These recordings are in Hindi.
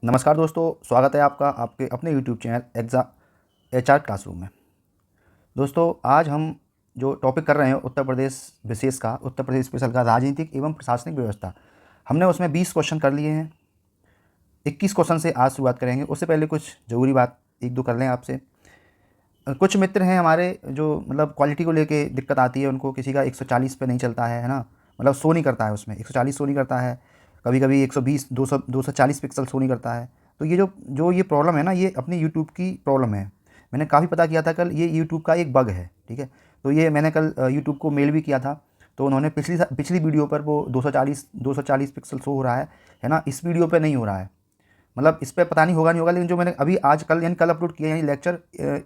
नमस्कार दोस्तों, स्वागत है आपका आपके अपने YouTube channel exam HR classroom में। दोस्तों, आज हम जो टॉपिक कर रहे हैं उत्तर प्रदेश विशेष का, उत्तर प्रदेश स्पेशल का राजनीतिक एवं प्रशासनिक व्यवस्था, हमने उसमें 20 क्वेश्चन कर लिए हैं। 21 क्वेश्चन से आज शुरुआत करेंगे। उससे पहले कुछ ज़रूरी बात एक दो कर लें आपसे। कुछ मित्र हैं हमारे जो मतलब क्वालिटी को लेके दिक्कत आती है, उनको किसी का 140 पे नहीं चलता है ना, मतलब शो नहीं करता है, उसमें 140 शो नहीं करता है, कभी कभी 120 240 पिक्सल शो नहीं करता है। तो ये जो जो ये प्रॉब्लम है ना, ये अपनी यूट्यूब की प्रॉब्लम है। मैंने काफ़ी पता किया था कल, ये यूट्यूब का एक बग है, ठीक है। तो ये मैंने कल यूट्यूब को मेल भी किया था, तो उन्होंने पिछली वीडियो पर वो 240 पिक्सल शो हो रहा है ना, इस वीडियो पर नहीं हो रहा है। मतलब इस पे पता नहीं होगा नहीं होगा, लेकिन जो मैंने अभी आज कल यानी कल अपलोड किया, यानी लेक्चर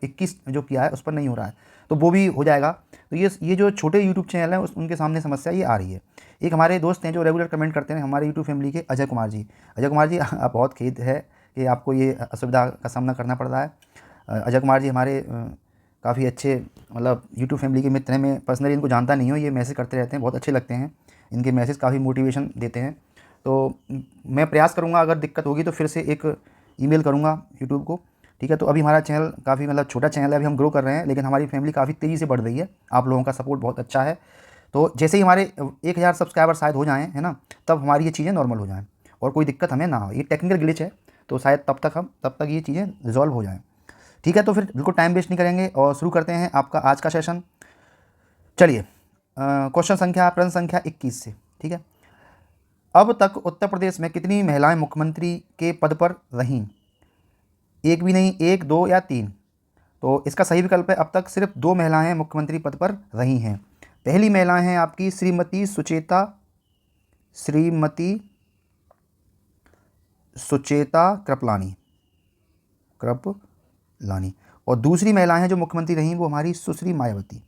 21 जो किया है उस पर नहीं हो रहा है, तो वो भी हो जाएगा। तो ये जो छोटे यूट्यूब चैनल हैं उनके सामने समस्या ये आ रही है। एक हमारे दोस्त हैं जो रेगुलर कमेंट करते हैं हमारे यूट्यूब फैमिली के, अजय कुमार जी। अजय कुमार जी, आप बहुत खेद है कि आपको ये असुविधा का सामना करना पड़ रहा है। अजय कुमार जी हमारे काफ़ी अच्छे मतलब यूट्यूब फैमिली के मित्र हैं। मैं पर्सनली इनको जानता नहीं हूँ, ये मैसेज करते रहते हैं, बहुत अच्छे लगते हैं इनके मैसेज, काफ़ी मोटिवेशन देते हैं। तो मैं प्रयास करूँगा, अगर दिक्कत होगी तो फिर से एक ईमेल करूँगा यूट्यूब को, ठीक है। तो अभी हमारा चैनल काफ़ी मतलब छोटा चैनल है, अभी हम ग्रो कर रहे हैं, लेकिन हमारी फैमिली काफ़ी तेज़ी से बढ़ रही है। आप लोगों का सपोर्ट बहुत अच्छा है। तो जैसे ही हमारे 1000 सब्सक्राइबर शायद हो जाएँ, है ना, तब हमारी ये चीज़ें नॉर्मल हो जाएँ और कोई दिक्कत हमें ना हो। ये टेक्निकल ग्लिच है, तो शायद तब तक ये चीज़ें रिजॉल्व हो जाएँ, ठीक है। तो फिर बिल्कुल टाइम वेस्ट नहीं करेंगे और शुरू करते हैं आपका आज का सेशन। चलिए, प्रश्न संख्या 21 से, ठीक है। अब तक उत्तर प्रदेश में कितनी महिलाएं मुख्यमंत्री के पद पर रहीं? एक भी नहीं, एक, दो या तीन। तो इसका सही विकल्प है अब तक सिर्फ 2 महिलाएं मुख्यमंत्री पद पर रही हैं। पहली महिला हैं आपकी श्रीमती सुचेता कृपलानी, और दूसरी महिला हैं जो मुख्यमंत्री रहीं वो हमारी सुश्री मायावती,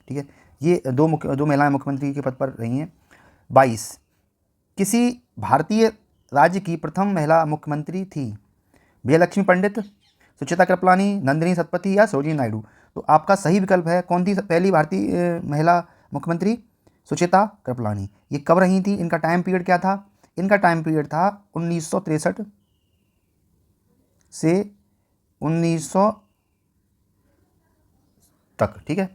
ठीक है। ये दो महिलाएं मुख्यमंत्री के पद पर रही हैं। 22, किसी भारतीय राज्य की प्रथम महिला मुख्यमंत्री थी? विजयलक्ष्मी पंडित, सुचिता कृपलानी, नंदिनी सतपथी या सरोजिनी नायडू। तो आपका सही विकल्प है कौन थी पहली भारतीय महिला मुख्यमंत्री? सुचिता कृपलानी। ये कब रही थी? इनका टाइम पीरियड क्या था? इनका टाइम पीरियड था 1963 से 1900 तक, ठीक है।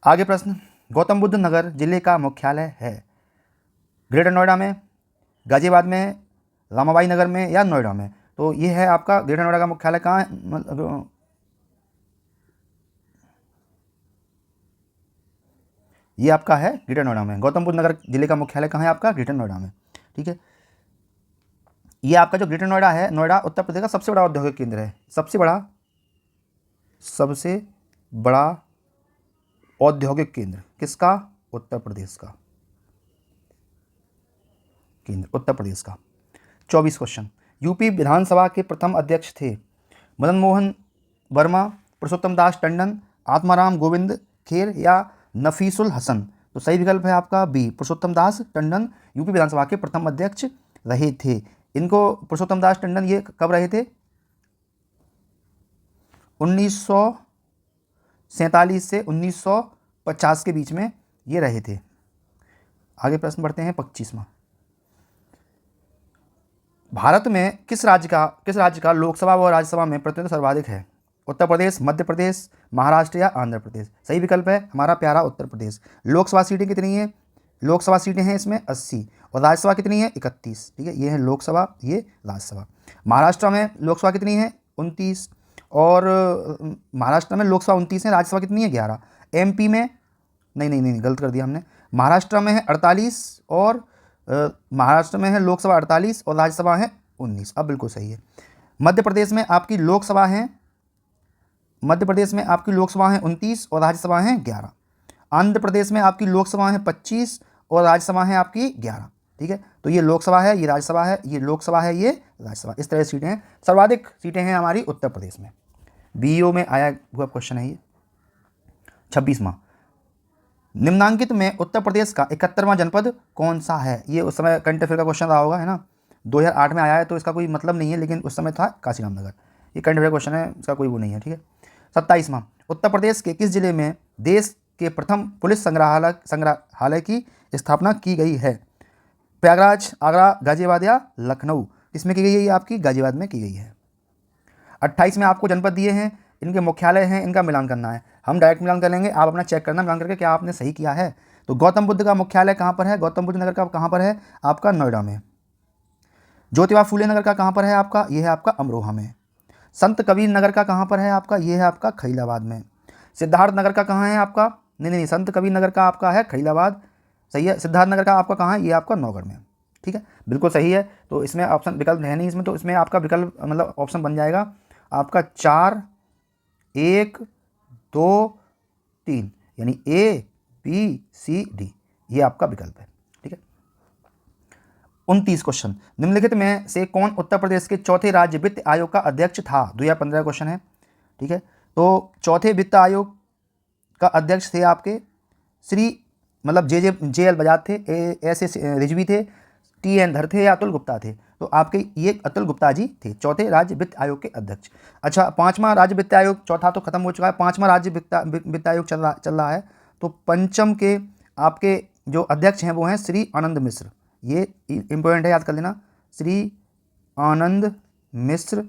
आगे प्रश्न, गौतम बुद्ध नगर जिले का मुख्यालय है ग्रेटर नोएडा में, गाजियाबाद में, रामाबाई नगर में या नोएडा में? तो ये है आपका ग्रेटर नोएडा का मुख्यालय कहाँ है, मतलब ये आपका है ग्रेटर नोएडा में। गौतम बुद्ध नगर जिले का मुख्यालय कहाँ है आपका? ग्रेटर नोएडा में, ठीक है। ये आपका जो ग्रेटर नोएडा है, नोएडा उत्तर प्रदेश का सबसे बड़ा औद्योगिक केंद्र है। सबसे बड़ा औद्योगिक केंद्र किसका? उत्तर प्रदेश का केंद्र, उत्तर प्रदेश का। 24 क्वेश्चन, यूपी विधानसभा के प्रथम अध्यक्ष थे मदन मोहन वर्मा, पुरुषोत्तम दास टंडन, आत्माराम गोविंद खेर या नफीसुल हसन? तो सही विकल्प है आपका बी, पुरुषोत्तम दास टंडन यूपी विधानसभा के प्रथम अध्यक्ष रहे थे। इनको पुरुषोत्तम दास टंडन ये कब रहे थे? 1947 से 1950 के बीच में ये रहे थे। आगे प्रश्न बढ़ते हैं 25वां। भारत में किस राज्य का लोकसभा व राज्यसभा में प्रतिनिधित्व सर्वाधिक है? उत्तर प्रदेश, मध्य प्रदेश, महाराष्ट्र या आंध्र प्रदेश? सही विकल्प है हमारा प्यारा उत्तर प्रदेश। लोकसभा सीटें कितनी हैं? लोकसभा सीटें हैं इसमें 80 और राज्यसभा कितनी है? 31, ठीक है। ये है लोकसभा, ये राज्यसभा। महाराष्ट्र में लोकसभा कितनी है? 29, और महाराष्ट्र में लोकसभा 29 है, राज्यसभा कितनी है? 11। MP में नहीं, गलत कर दिया हमने। महाराष्ट्र में है 48 और महाराष्ट्र में है लोकसभा 48 और राज्यसभा है 19। अब बिल्कुल सही है। मध्य प्रदेश में आपकी लोकसभा है 29 और राज्यसभा है 11। आंध्र प्रदेश में आपकी लोकसभा है 25 और राज्यसभा है आपकी 11, ठीक है। तो ये लोकसभा है, ये राज्यसभा है, ये लोकसभा है, ये राज्यसभा, इस तरह सीटें हैं। सर्वाधिक सीटें हैं हमारी उत्तर प्रदेश में। BEO में आया हुआ क्वेश्चन है ये। 26वां, निम्नांकित में उत्तर प्रदेश का 71वां जनपद कौन सा है? ये उस समय करंट अफेयर का क्वेश्चन रहा होगा, है ना। 2008 में आया है तो इसका कोई मतलब नहीं है, लेकिन उस समय था काशीराम नगर। ये करंट अफेयर क्वेश्चन है, इसका कोई वो नहीं है, ठीक है। 27वां, उत्तर प्रदेश के किस जिले में देश के प्रथम पुलिस संग्रहालय की स्थापना की गई है? प्रयागराज, आगरा, गाजियाबाद या लखनऊ? इसमें की गई है, ये आपकी गाजियाबाद में की गई है। 28 में आपको जनपद दिए हैं, इनके मुख्यालय हैं, इनका मिलान करना है। हम डायरेक्ट मिलान कर लेंगे, आप अपना चेक करना मिलान करके क्या आपने सही किया है। तो गौतम बुद्ध का मुख्यालय कहाँ पर है? गौतम बुद्ध नगर का कहाँ पर है? आपका नोएडा में। ज्योतिबा फूले नगर का कहाँ पर है? आपका ये है आपका अमरोहा में। संत कबीर नगर का कहाँ पर है? आपका ये है आपका खलीलाबाद में। सिद्धार्थ नगर का कहाँ है आपका? नहीं, संत कबीर नगर का आपका है खलीलाबाद, सही है। सिद्धार्थ नगर का आपका कहाँ है? ये आपका नौगढ़ में, ठीक है, बिल्कुल सही है। तो इसमें ऑप्शन विकल्प है नहीं इसमें, तो इसमें आपका विकल्प मतलब ऑप्शन बन जाएगा आपका 4, 1, 2, 3, यानी A, B, C, D, ये आपका विकल्प है, ठीक है। 29 क्वेश्चन, निम्नलिखित में से कौन उत्तर प्रदेश के चौथे राज्य वित्त आयोग का अध्यक्ष था? 2015 क्वेश्चन है, ठीक है। तो चौथे वित्त आयोग का अध्यक्ष थे आपके श्री मतलब जे एल बजाज थे, एस एस रिजवी थे, टी एन धर थे या अतुल गुप्ता थे? तो आपके ये अतुल गुप्ता जी थे, चौथे राज्य वित्त आयोग के अध्यक्ष। अच्छा, पांचवा राज्य वित्त आयोग, चौथा तो खत्म हो चुका है, पांचवा राज्य वित्त आयोग चल रहा है। तो पंचम के आपके जो अध्यक्ष हैं वो हैं श्री आनंद मिश्र, ये इंपॉर्टेंट है, याद कर लेना, श्री आनंद मिश्र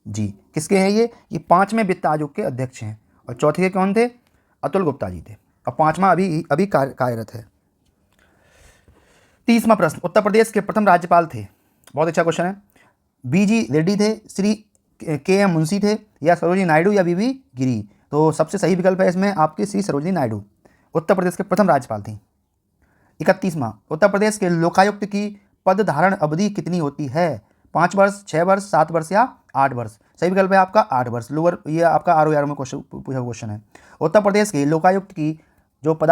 जी। किसके हैं ये पांचवें वित्त आयोग के अध्यक्ष हैं। और चौथे के कौन थे? अतुल गुप्ता जी थे। और पांचवा अभी कार्यरत है। 30वां प्रश्न, उत्तर प्रदेश के प्रथम राज्यपाल थे? बहुत अच्छा क्वेश्चन है। BG रेड्डी थे, श्री KM मुंशी थे, या सरोजिनी नायडू या BB गिरी? तो सबसे सही विकल्प है इसमें आपकी श्री सरोजिनी नायडू, उत्तर प्रदेश के प्रथम राज्यपाल थी। 31वां, उत्तर प्रदेश के लोकायुक्त की पद धारण अवधि कितनी होती है? 5 वर्ष, 6 वर्ष, 7 वर्ष या 8 वर्ष? सही विकल्प है आपका 8 वर्ष। लोअर ये आपका ROR में पूछा क्वेश्चन है। उत्तर प्रदेश के लोकायुक्त की जो पद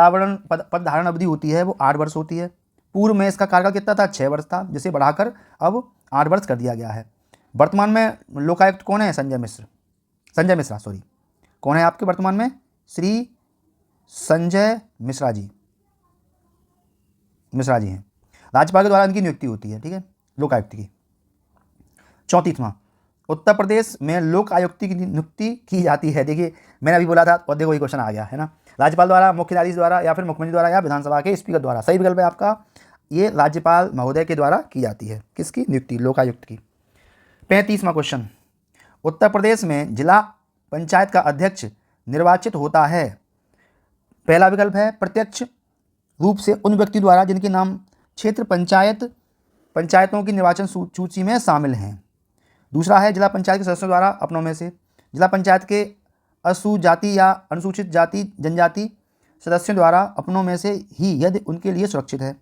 धारण अवधि होती है वो 8 वर्ष होती है। पूर्व में इसका कार्यकाल कितना था? 6 वर्ष था, जिसे बढ़ाकर अब 8 वर्ष कर दिया गया है। वर्तमान में लोकायुक्त कौन है? संजय मिश्रा सॉरी, कौन है आपके वर्तमान में? श्री संजय मिश्रा जी हैं। राज्यपाल के द्वारा इनकी नियुक्ति होती है, ठीक है, लोकायुक्त की। 34वां, उत्तर प्रदेश में लोक आयुक्त की नियुक्ति की जाती है। देखिए मैंने अभी बोला था और देखो ये क्वेश्चन आ गया है ना, राज्यपाल द्वारा, मुख्य न्यायाधीश द्वारा या फिर मुख्यमंत्री द्वारा या विधानसभा के स्पीकर द्वारा? सही विकल्प है आपका ये राज्यपाल महोदय के द्वारा की जाती है। किसकी नियुक्ति? लोकायुक्त की। 35वां क्वेश्चन, उत्तर प्रदेश में जिला पंचायत का अध्यक्ष निर्वाचित होता है? पहला विकल्प है प्रत्यक्ष रूप से उन व्यक्ति द्वारा जिनके नाम क्षेत्र पंचायतों की निर्वाचन सूची में शामिल हैं। दूसरा है जिला पंचायत के सदस्यों द्वारा अपनों में से, जिला पंचायत के जाति या अनुसूचित जाति जनजाति सदस्यों द्वारा अपनों में से ही यदि उनके लिए सुरक्षित है,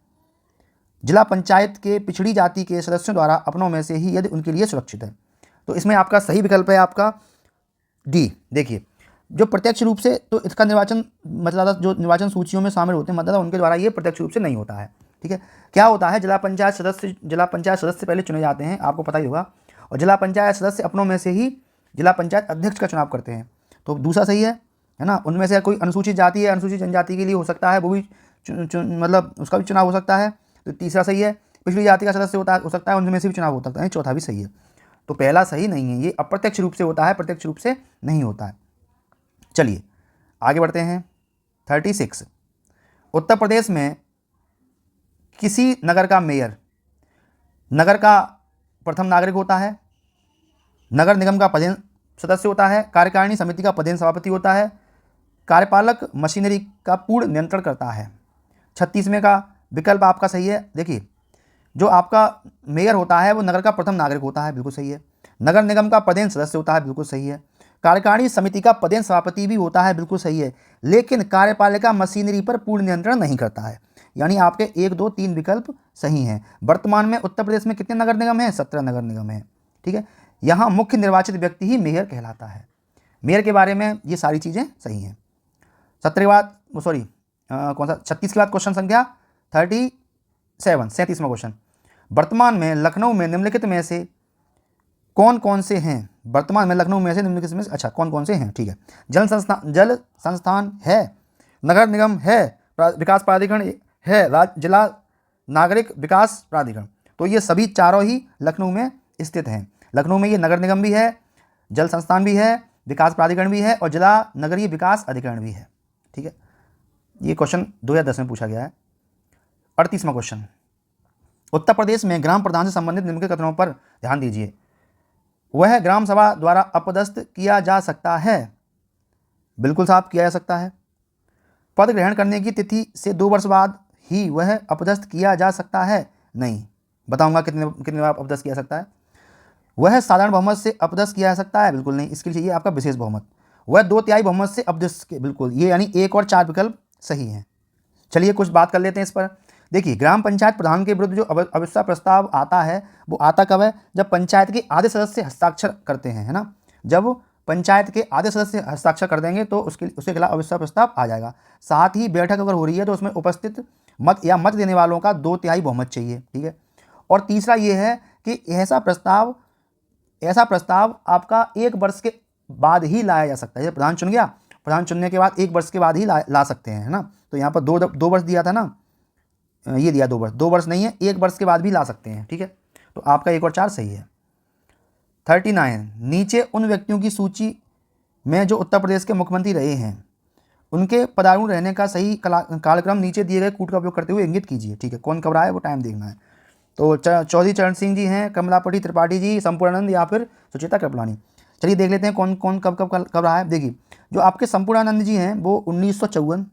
जिला पंचायत के पिछड़ी जाति के सदस्यों द्वारा अपनों में से ही यदि उनके लिए सुरक्षित है। तो इसमें आपका सही विकल्प है आपका डी। देखिए जो प्रत्यक्ष रूप से, तो इसका निर्वाचन मतदाता जो निर्वाचन सूचियों में शामिल होते हैं मतदाता उनके द्वारा ये प्रत्यक्ष रूप से नहीं होता है, ठीक है। क्या होता है? जिला पंचायत सदस्य पहले चुने जाते हैं, आपको पता ही होगा, और जिला पंचायत सदस्य अपनों में से ही जिला पंचायत अध्यक्ष का चुनाव करते हैं। तो दूसरा सही है ना। उनमें से कोई अनुसूचित जाति है, अनुसूचित जनजाति के लिए हो सकता है, वो भी मतलब उसका भी चुनाव हो सकता है। तो तीसरा सही है, पिछड़ी जाति का सदस्य हो सकता है, उनमें से भी चुनाव हो सकता है। चौथा भी सही है। तो पहला सही नहीं है, ये अप्रत्यक्ष रूप से होता है, प्रत्यक्ष रूप से नहीं होता है। चलिए आगे बढ़ते हैं। 36, उत्तर प्रदेश में किसी नगर का मेयर नगर का प्रथम नागरिक होता है, नगर निगम का पदेन सदस्य होता है, कार्यकारिणी समिति का पदेन सभापति होता है, कार्यपालक मशीनरी का पूर्ण नियंत्रण करता है। 36वें का विकल्प आपका सही है। देखिए जो आपका मेयर होता है वो नगर का प्रथम नागरिक होता है, बिल्कुल सही है। नगर निगम का पदेन सदस्य होता है, बिल्कुल सही है। कार्यकारिणी समिति का पदेन सभापति भी होता है, बिल्कुल सही है। लेकिन कार्यपालिका मशीनरी पर पूर्ण नियंत्रण नहीं करता है। यानी आपके 1, 2, 3 विकल्प सही हैं। वर्तमान में उत्तर प्रदेश में कितने नगर निगम हैं? 17 नगर निगम हैं, ठीक है। यहाँ मुख्य निर्वाचित व्यक्ति ही मेयर कहलाता है। मेयर के बारे में ये सारी चीज़ें सही हैं। 17 के बाद कौन सा 36 के बाद क्वेश्चन संख्या 37वां क्वेश्चन, वर्तमान में लखनऊ में निम्नलिखित में से कौन कौन से हैं? वर्तमान में लखनऊ में से निम्नलिखित में से अच्छा कौन कौन से हैं, ठीक है। जल संस्थान है, नगर निगम है, विकास प्राधिकरण है, जिला नागरिक विकास प्राधिकरण। तो ये सभी चारों ही लखनऊ में स्थित हैं। लखनऊ में ये नगर निगम भी है, जल संस्थान भी है, विकास प्राधिकरण भी है और जिला नगरीय विकास अधिकरण भी है, ठीक है। ये क्वेश्चन 2010 में पूछा गया है। 38वां क्वेश्चन, उत्तर प्रदेश में ग्राम प्रधान से संबंधित निम्नलिखित कथनों पर ध्यान दीजिए। वह ग्राम सभा द्वारा अपदस्थ किया जा सकता है। बिल्कुल साहब किया जा सकता है। पद ग्रहण करने की तिथि से 2 वर्ष बाद ही वह अपदस्थ किया जा सकता है। नहीं, बताऊंगा कितने बार अपदस्थ किया जा सकता है। वह साधारण बहुमत से अपदस्थ किया जा सकता है। बिल्कुल नहीं, इसके लिए चाहिए आपका विशेष बहुमत। वह 2/3 बहुमत से अपदस्थ, बिल्कुल, ये यानी 1 और 4 विकल्प सही हैं। चलिए कुछ बात कर लेते हैं इस पर। देखिए, ग्राम पंचायत प्रधान के विरुद्ध जो अविश्वास प्रस्ताव आता है वो आता कब है? जब पंचायत के आधे सदस्य हस्ताक्षर करते हैं, है ना। जब पंचायत के आधे सदस्य हस्ताक्षर कर देंगे तो उसके खिलाफ अविश्वास प्रस्ताव आ जाएगा। साथ ही बैठक अगर हो रही है तो उसमें उपस्थित मत या मत देने वालों का 2/3 बहुमत चाहिए, ठीक है। और तीसरा ये है कि ऐसा प्रस्ताव आपका 1 वर्ष के बाद ही लाया जा सकता है। जैसे प्रधान चुन गया, प्रधान चुनने के बाद 1 वर्ष के बाद ही ला सकते हैं, है ना। तो यहाँ पर 2 वर्ष दिया था ना, ये दिया 2 वर्ष नहीं है, 1 वर्ष के बाद भी ला सकते हैं, ठीक है। तो आपका 1 और 4 सही है। 39, नीचे उन व्यक्तियों की सूची में जो उत्तर प्रदेश के मुख्यमंत्री रहे हैं उनके पदार्पण रहने का सही कालक्रम नीचे दिए गए कूट का उपयोग करते हुए इंगित कीजिए, ठीक है। कौन कब रहा है वो टाइम देखना है। तो चौधरी चरण सिंह जी हैं, कमलापति त्रिपाठी जी, संपूर्णानंद या फिर सुचेता कृपलानी। चलिए देख लेते हैं कौन कौन कब रहा है। देखिए, जो आपके संपूर्णानंद जी हैं वो 1954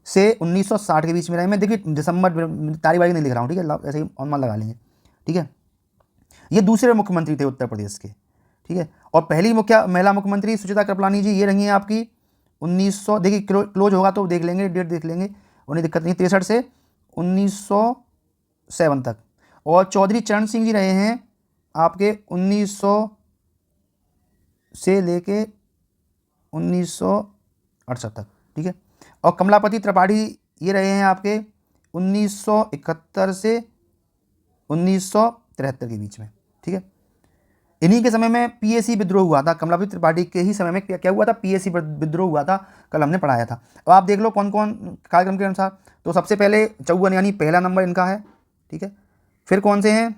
से 1960 के बीच में रहे। मैं देखिए दिसंबर तारीख वारीख नहीं लिख रहा हूँ, ठीक है, ऐसे ही अनुमान लगा लेंगे, ठीक है। ये दूसरे मुख्यमंत्री थे उत्तर प्रदेश के, ठीक है। और पहली महिला मुख्यमंत्री सुचेता कृपलानी जी, ये रही हैं आपकी 1900, देखिए क्लोज होगा तो देख लेंगे, डेट देख लेंगे, उन्हें दिक्कत नहीं, 63 से 1907 तक। और चौधरी चरण सिंह जी रहे हैं आपके 1900 से लेके 1968 तक, ठीक है। और कमलापति त्रिपाठी ये रहे हैं आपके 1971 से 1973 के बीच में, ठीक है। इन्हीं के समय में पीएसी विद्रोह हुआ था। कमलापति त्रिपाठी के ही समय में क्या हुआ था? पीएसी विद्रोह हुआ था, कल हमने पढ़ाया था। अब आप देख लो कौन कौन कार्यक्रम के अनुसार। तो सबसे पहले 54 यानी पहला नंबर इनका है, ठीक है। फिर कौन से हैं?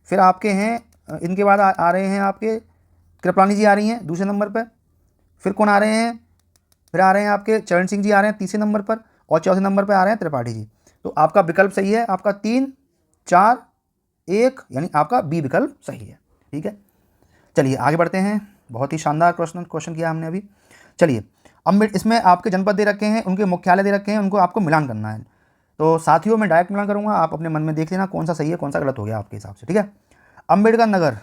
फिर आपके हैं, इनके बाद आ रहे हैं आपके कृपलानी जी आ रही हैं दूसरे नंबर पर। फिर कौन आ रहे हैं? फिर आ रहे हैं आपके चरण सिंह जी आ रहे हैं तीसरे नंबर पर, और चौथे नंबर पर आ रहे हैं त्रिपाठी जी। तो आपका विकल्प सही है, आपका 3, 4, 1 यानी आपका बी विकल्प सही है, ठीक है। चलिए आगे बढ़ते हैं। बहुत ही शानदार क्वेश्चन किया हमने अभी। चलिए, इसमें आपके जनपद दे रखे हैं, उनके मुख्यालय दे रखे हैं, उनको आपको मिलान करना है। तो साथियों मैं डायरेक्ट मिलान करूँगा, आप अपने मन में देख लेना कौन सा सही है कौन सा गलत हो गया आपके हिसाब से, ठीक है। अम्बेडकर नगर,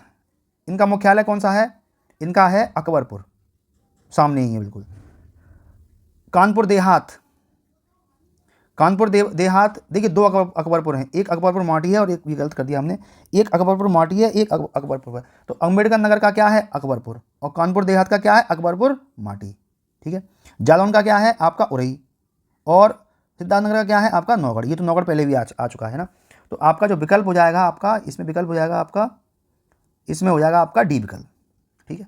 इनका मुख्यालय कौन सा है? इनका है अकबरपुर, सामने ही है बिल्कुल। कानपुर देहात, देखिए 2 अकबरपुर हैं, एक अकबरपुर माटी है और एक भी गलत कर दिया हमने, एक अकबरपुर माटी है, एक अकबरपुर है। तो अम्बेडकर नगर का क्या है? अकबरपुर। और कानपुर देहात का क्या है? अकबरपुर माटी, ठीक है। जालौन का क्या है? आपका उरई। और सिद्धार्थनगर का क्या है? आपका नौगढ़। ये तो नौगढ़ पहले भी आ चुका है ना। तो आपका जो विकल्प हो जाएगा आपका, इसमें विकल्प हो जाएगा आपका, इसमें हो जाएगा आपका डी विकल्प, ठीक है।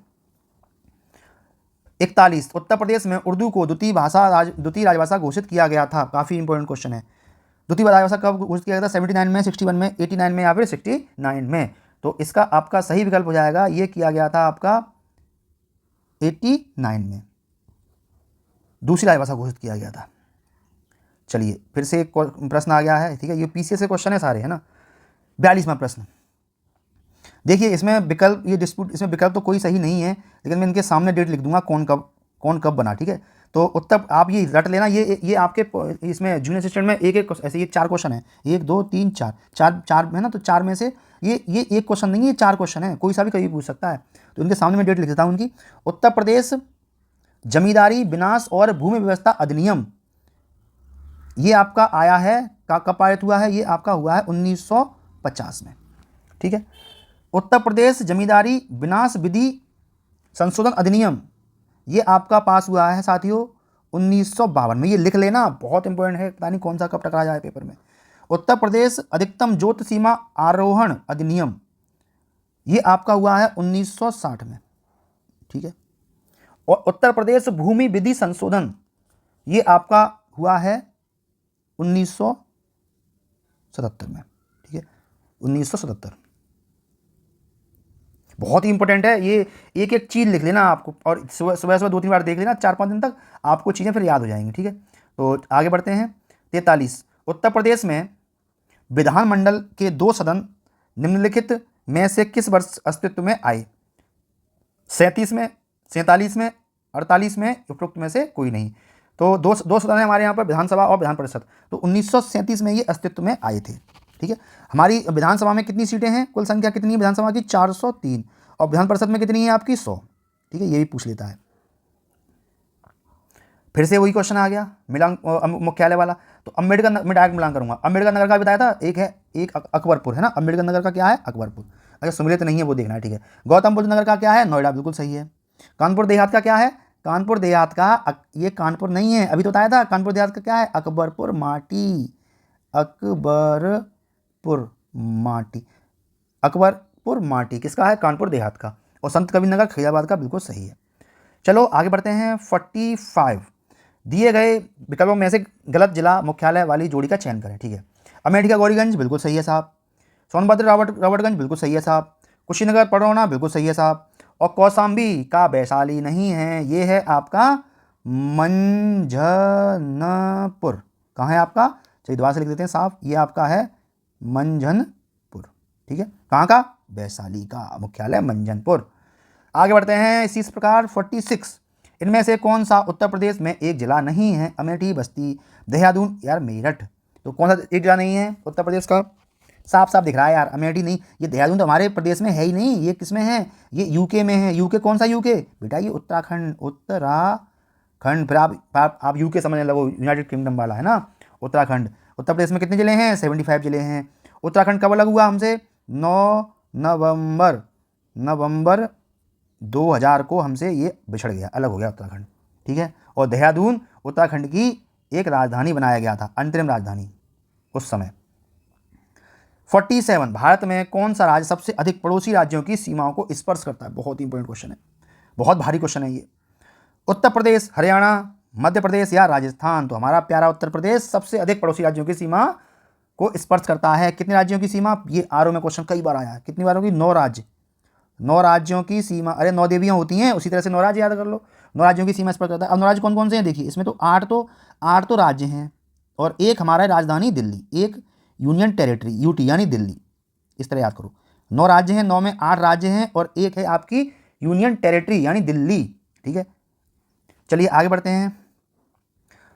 41, उत्तर प्रदेश में उर्दू को द्वितीय राजभाषा घोषित किया गया था। काफ़ी इंपॉर्टेंट क्वेश्चन है। द्वितीय राजभाषा कब घोषित किया गया था? 79 में, 61 में, 89 में या फिर 69 में। तो इसका आपका सही विकल्प हो जाएगा, ये किया गया था आपका 89 में, दूसरी राजभाषा घोषित किया गया था। चलिए फिर से एक प्रश्न आ गया है, ठीक है। ये पीसीएस के क्वेश्चन है सारे, है ना। 42वां प्रश्न, देखिए इसमें विकल्प तो कोई सही नहीं है, लेकिन मैं इनके सामने डेट लिख दूंगा कौन कब बना, ठीक है। तो उत्तर आप ये रट लेना, ये आपके इसमें जूनियर असिस्टेंट में एक ऐसे ये 4 क्वेश्चन है, 1 2 3 4 है ना। तो 4 में से ये एक क्वेश्चन नहीं है, ये 4 क्वेश्चन है, कोई सा भी कभी पूछ सकता है। तो इनके सामने मैं डेट लिख देता हूँ उनकी। उत्तर प्रदेश जमींदारी विनाश और भूमि व्यवस्था अधिनियम, ये आपका आया है, कब पारित हुआ है? ये आपका हुआ है 1950 में, ठीक है। उत्तर प्रदेश जमींदारी विनाश विधि संशोधन अधिनियम, ये आपका पास हुआ है साथियों 1952 में। ये लिख लेना, बहुत इंपॉर्टेंट है, पता नहीं कौन सा कब टकरा जाए पेपर में। उत्तर प्रदेश अधिकतम जोत सीमा आरोहण अधिनियम, ये आपका हुआ है 1960 में, ठीक है। और उत्तर प्रदेश भूमि विधि संशोधन, ये आपका हुआ है 1977 में, ठीक है, 1977। बहुत ही इंपॉर्टेंट है ये। एक एक चीज़ लिख लेना आपको, और सुबह सुबह 2-3 बार देख लेना, 4-5 दिन तक आपको चीज़ें फिर याद हो जाएंगी, ठीक है। तो आगे बढ़ते हैं। 43, उत्तर प्रदेश में विधानमंडल के 2 सदन निम्नलिखित में से किस वर्ष अस्तित्व में आए? 37 में, 47 में, 48 में, उपरोक्त में से कोई नहीं। तो दो सदन है हमारे यहाँ पर, विधानसभा और विधान परिषद। तो 1937 में ये अस्तित्व में आए थे, ठीक है। हमारी विधानसभा में कितनी सीटें हैं, कुल संख्या कितनी है विधानसभा की? 403। और विधान परिषद में कितनी है आपकी? 100, ठीक है। ये भी पूछ लेता है। फिर से वही क्वेश्चन आ गया मुख्यालय वाला। तो अम्बेडकर नगर, मैं डायरेक्ट मिलान करूंगा। अम्बेडकर नगर का बताया था, एक अकबरपुर है ना। अम्बेडकर नगर का क्या है? अकबरपुर। अच्छा सुमिलित नहीं है वो देखना है, ठीक है। गौतम बुद्ध नगर का क्या है? नोएडा, बिल्कुल सही है। कानपुर देहात का क्या है? कानपुर देहात का, ये कानपुर नहीं है, अभी तो बताया था। कानपुर देहात का क्या है? अकबरपुर माटी, अकबरपुर माटी, अकबरपुर माटी किसका है? कानपुर देहात का। और संत कबीर नगर खैराबाद का, बिल्कुल सही है। चलो आगे बढ़ते हैं। 45, दिए गए विकल्पों में से गलत जिला मुख्यालय वाली जोड़ी का चयन करें, ठीक है। अमेठी का गौरीगंज, बिल्कुल सही है साहब। सोनभद्र रावटगंज, बिल्कुल सही है साहब। कुशीनगर पडरौना, बिल्कुल सही है साहब। और कौशाम्बी का वैशाली नहीं है, ये है आपका मंझनपुर। कहाँ है आपका? चलिए दोबारा से लिख देते हैं साहब, ये आपका है मंझनपुर, ठीक है। कहाँ का? वैशाली का मुख्यालय मंझनपुर। आगे बढ़ते हैं इसी प्रकार। 46, इनमें से कौन सा उत्तर प्रदेश में एक जिला नहीं है? अमेठी, बस्ती, देहरादून, यार मेरठ। तो कौन सा एक जिला नहीं है उत्तर प्रदेश का? साफ साफ दिख रहा है यार, अमेठी नहीं। ये देहरादून तो हमारे प्रदेश में है ही नहीं, ये किस में है? ये यूके में है। यूके कौन सा यूके बेटा? ये उत्तराखंड, उत्तराखंड। फिर आप यूके समझने लगो, यूनाइटेड किंगडम वाला है ना उत्तराखंड। उत्तर प्रदेश में कितने जिले हैं? 75 जिले हैं। उत्तराखंड कब अलग हुआ हमसे? 9 नवंबर 2000 को हमसे ये बिछड़ गया, अलग हो गया उत्तराखंड, ठीक है। और देहरादून उत्तराखंड की एक राजधानी बनाया गया था, अंतरिम राजधानी उस समय। 47, भारत में कौन सा राज्य सबसे अधिक पड़ोसी राज्यों की सीमाओं को स्पर्श करता है? बहुत ही इंपॉर्टेंट क्वेश्चन है, बहुत भारी क्वेश्चन है ये। उत्तर प्रदेश, हरियाणा, मध्य प्रदेश या राजस्थान? तो हमारा प्यारा उत्तर प्रदेश सबसे अधिक पड़ोसी राज्यों की सीमा को स्पर्श करता है। कितने राज्यों की सीमा? ये आरओ में क्वेश्चन कई बार आया है। कितनी बार होगी? 9 राज्य, 9 राज्यों की सीमा। अरे 9 देवियाँ होती हैं, उसी तरह से 9 राज्य याद कर लो। 9 राज्यों की सीमा स्पर्श करता है। अब 9 राज्य कौन कौन से हैं देखिए, इसमें तो 8 तो राज्य हैं, और एक हमारा राजधानी दिल्ली, एक यूनियन टेरिटरी यूटी यानी दिल्ली। इस तरह याद करो, 9 राज्य हैं, 9 में 8 राज्य हैं, और एक है आपकी यूनियन टेरिटरी यानी दिल्ली, ठीक है। चलिए आगे बढ़ते हैं।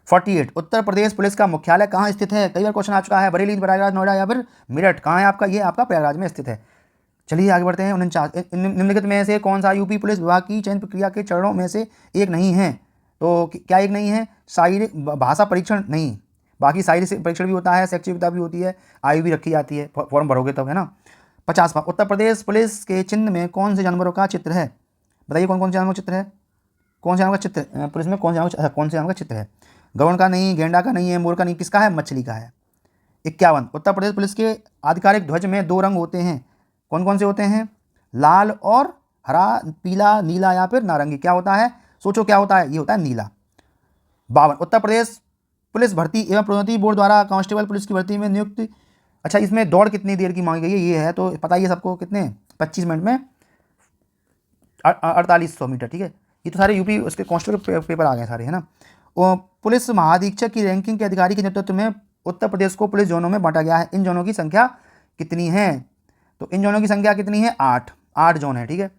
48, उत्तर प्रदेश पुलिस का मुख्यालय कहाँ स्थित है? कई बार क्वेश्चन आ चुका है, बरेली, प्रयागराज, नोएडा या फिर मेरठ। कहाँ है आपका? ये आपका प्रयागराज में स्थित है। चलिए आगे बढ़ते हैं। 49, निम्नलिखित में से कौन सा यूपी पुलिस विभाग की चयन प्रक्रिया के चरणों में से एक नहीं है? तो क्या एक नहीं है? शारीरिक भाषा परीक्षण नहीं, बाकी शारीरिक परीक्षण भी होता है, शैक्षिकता भी होती है, आयु भी रखी जाती है, फॉर्म भरोगे तब, है ना। 50वां, उत्तर प्रदेश पुलिस के चिन्ह में कौन से जानवरों का चित्र है? बताइए कौन कौन से जानवरों का चित्र है? कौन से जानवर का चित्र पुलिस में? कौन से जानवर का चित्र है? गरुड़ का नहीं, गेंडा का नहीं है, मोर का नहीं, किसका है? मछली का है। 51, उत्तर प्रदेश पुलिस के आधिकारिक ध्वज में 2 रंग होते हैं, कौन कौन से होते हैं? लाल और हरा, पीला, नीला या फिर नारंगी। क्या होता है? सोचो क्या होता है? ये होता है नीला। 52, उत्तर प्रदेश पुलिस भर्ती एवं प्रोन्नति बोर्ड द्वारा कांस्टेबल पुलिस की भर्ती में नियुक्त। अच्छा, इसमें दौड़ कितनी देर की मांगी गई है? ये है तो पता ही है सबको, कितने? 25 मिनट में 4800 मीटर, ठीक है। ये तो सारे यूपी उसके कांस्टेबल पेपर आ गए सारे, है ना। पुलिस महाधीक्षक की रैंकिंग के अधिकारी के नेतृत्व में उत्तर प्रदेश को पुलिस जोनों में बांटा गया है। इन जोनों की संख्या कितनी है? तो इन जोनों की संख्या कितनी है? 8 जोन है, ठीक है।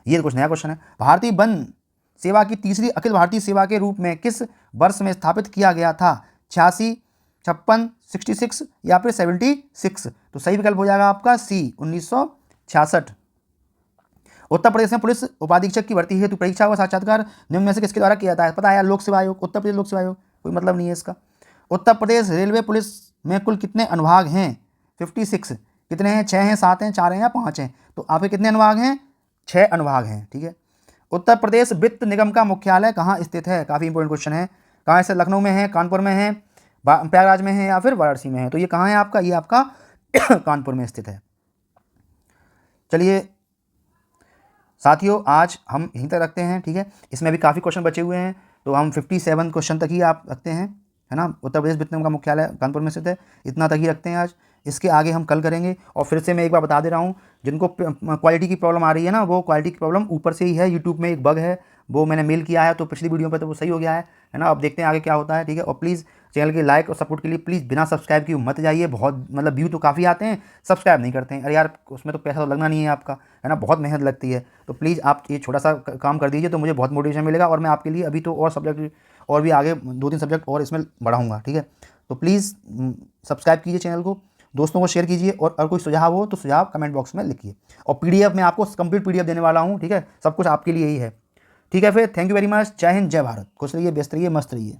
ये कुछ नया क्वेश्चन है। भारतीय वन सेवा की तीसरी अखिल भारतीय सेवा के रूप में किस वर्ष में स्थापित किया गया था? 86, 56, 66 या फिर 76? तो सही विकल्प हो जाएगा आपका सी, 1966। उत्तर प्रदेश में पुलिस उपाधीक्षक की भर्ती हेतु परीक्षा व साक्षात्कार निम्न में से किसके द्वारा किया जाता है? पता है यार, लोक सेवा आयोग, उत्तर प्रदेश लोक सेवा आयोग, कोई मतलब नहीं है इसका। उत्तर प्रदेश रेलवे पुलिस में कुल कितने अनुभाग हैं? 56। कितने हैं? 6 हैं, 7 हैं, 4 हैं या 5 हैं? तो आपके कितने अनुभाग हैं? 6 अनुभाग हैं, ठीक है। उत्तर प्रदेश वित्त निगम का मुख्यालय कहाँ स्थित है? काफ़ी इंपॉर्टेंट क्वेश्चन है। कहाँ से? लखनऊ में है, कानपुर में है, प्रयागराज में है या फिर वाराणसी में है? तो ये कहाँ है आपका? ये आपका कानपुर में स्थित है। चलिए साथियों, आज हम यहीं तक रखते हैं, ठीक है। इसमें भी काफ़ी क्वेश्चन बचे हुए हैं, तो हम 57 क्वेश्चन तक ही आप रखते हैं, है ना। उत्तर प्रदेश वित्त निगम का मुख्यालय कानपुर में स्थित है, इतना तक ही रखते हैं आज। इसके आगे हम कल करेंगे। और फिर से मैं एक बार बता दे रहा हूँ, जिनको क्वालिटी की प्रॉब्लम आ रही है ना, वो क्वालिटी की प्रॉब्लम ऊपर से ही है, यूट्यूब में एक बग है, वो मैंने मेल किया है, तो पिछली वीडियो पे तो वो सही हो गया है ना। अब देखते हैं आगे क्या होता है, ठीक है। और प्लीज़ चैनल के लाइक और सपोर्ट के लिए प्लीज़ बिना सब्सक्राइब किए मत जाइए। बहुत मतलब व्यू तो काफ़ी आते हैं, सब्सक्राइब नहीं करते हैं। अरे यार, उसमें तो पैसा तो लगना नहीं है आपका, है ना, बहुत मेहनत लगती है। तो प्लीज़ आप ये छोटा सा काम कर दीजिए, तो मुझे बहुत मोटिवेशन मिलेगा, और मैं आपके लिए अभी तो और सब्जेक्ट और भी आगे 2-3 सब्जेक्ट और इसमें बढ़ाऊँगा, ठीक है। तो प्लीज़ सब्सक्राइब कीजिए चैनल को, दोस्तों को शेयर कीजिए, और अगर कोई सुझाव हो तो सुझाव कमेंट बॉक्स में लिखिए। और पीडीएफ मैं आपको कंप्लीट पीडीएफ देने वाला हूँ, ठीक है। सब कुछ आपके लिए ही है, ठीक है। फिर थैंक यू वेरी मच। जय हिंद, जय भारत। खुश रहिए, व्यस्त रहिए, मस्त रहिए।